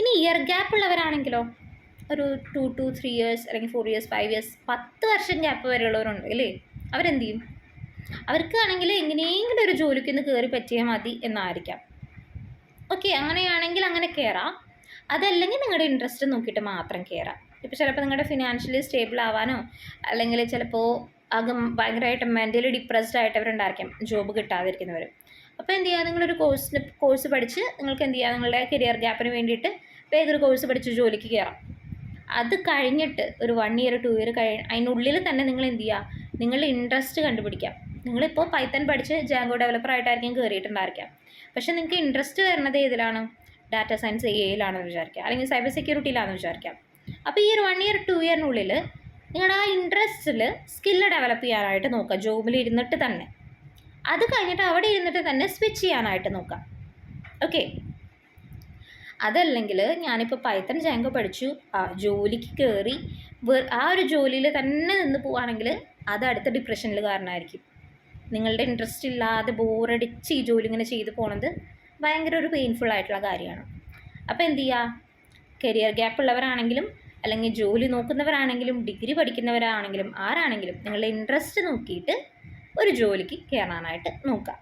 ഇനി year gap ഉള്ളവരാണെങ്കിലോ, ഒരു 2 to 3 years അല്ലെങ്കിൽ 4 years 5 years 10 വർഷം ഗ്യാപ്പ് വരെയുള്ളവരുണ്ട് അല്ലേ. അവരെന്ത് ചെയ്യും? അവർക്കാണെങ്കിൽ എങ്ങനെയെങ്കിലും ഒരു ജോലിക്ക് ഒന്ന് കയറി പറ്റിയാൽ മതി എന്നായിരിക്കാം. ഓക്കെ, അങ്ങനെയാണെങ്കിൽ അങ്ങനെ കയറാം. അതല്ലെങ്കിൽ നിങ്ങളുടെ ഇൻട്രസ്റ്റ് നോക്കിയിട്ട് മാത്രം കയറാം. ഇപ്പോൾ ചിലപ്പോൾ നിങ്ങളുടെ ഫിനാൻഷ്യലി സ്റ്റേബിൾ ആവാനോ, അല്ലെങ്കിൽ ചിലപ്പോൾ ഭയങ്കരമായിട്ട് മെൻ്റലി ഡിപ്രസ്ഡ് ആയിട്ടവരുണ്ടായിരിക്കാം ജോബ് കിട്ടാതിരിക്കുന്നവർ. അപ്പോൾ എന്ത് ചെയ്യുക, നിങ്ങളൊരു കോഴ്സ് പഠിച്ച് നിങ്ങൾക്ക് എന്ത് ചെയ്യുക, നിങ്ങളുടെ കരിയർ ഗ്യാപ്പിന് വേണ്ടിയിട്ട് വേഗം ഒരു കോഴ്സ് പഠിച്ച് ജോലിക്ക് കയറാം. അത് കഴിഞ്ഞിട്ട് ഒരു 1 year 2 year അതിനുള്ളിൽ തന്നെ നിങ്ങൾ എന്ത് ചെയ്യുക, നിങ്ങളുടെ ഇൻട്രസ്റ്റ് കണ്ടുപിടിക്കാം. നിങ്ങളിപ്പോൾ പൈത്തൺ പഠിച്ച് ജാങ്കോ ഡെവലപ്പറായിട്ടായിരിക്കും കയറിയിട്ടുണ്ടായിരിക്കാം. പക്ഷേ നിങ്ങൾക്ക് ഇൻട്രസ്റ്റ് വരുന്നത് ഏതിലാണ്? ഡാറ്റ സയൻസ് എയിലാണെന്ന് വിചാരിക്കുക, അല്ലെങ്കിൽ സൈബർ സെക്യൂരിറ്റിയിലാണെന്ന് വിചാരിക്കാം. അപ്പോൾ ഈ ഒരു 1 year 2 yearനുള്ളിൽ നിങ്ങളുടെ ആ ഇൻട്രസ്റ്റിൽ സ്കില്ല് ഡെവലപ്പ് ചെയ്യാനായിട്ട് നോക്കുക, ജോബിൽ ഇരുന്നിട്ട് തന്നെ. അത് കഴിഞ്ഞിട്ട് അവിടെ ഇരുന്നിട്ട് തന്നെ സ്വിച്ച് ചെയ്യാനായിട്ട് നോക്കാം. ഓക്കെ, അതല്ലെങ്കിൽ ഞാനിപ്പോൾ പൈത്തൺ ജാങ്കോ പഠിച്ചു ജോലിക്ക് കയറി ആ ഒരു ജോലിയിൽ തന്നെ നിന്ന് പോവുകയാണെങ്കിൽ അത് അടുത്ത ഡിപ്രഷനിൽ കാരണമായിരിക്കും. നിങ്ങളുടെ ഇൻട്രസ്റ്റ് ഇല്ലാതെ ബോറടിച്ച് ഈ ജോലി ഇങ്ങനെ ചെയ്തു പോകുന്നത് ഭയങ്കര ഒരു പെയിൻഫുൾ ആയിട്ടുള്ള കാര്യമാണ്. അപ്പോൾ എന്ത് ചെയ്യുക, കരിയർ ഗ്യാപ്പ് ഉള്ളവരാണെങ്കിലും അല്ലെങ്കിൽ ജോലി നോക്കുന്നവരാണെങ്കിലും ഡിഗ്രി പഠിക്കുന്നവരാണെങ്കിലും ആരാണെങ്കിലും നിങ്ങളുടെ ഇൻട്രസ്റ്റ് നോക്കിയിട്ട് ഒരു ജോലിക്ക് കയറാനായിട്ട് നോക്കാം.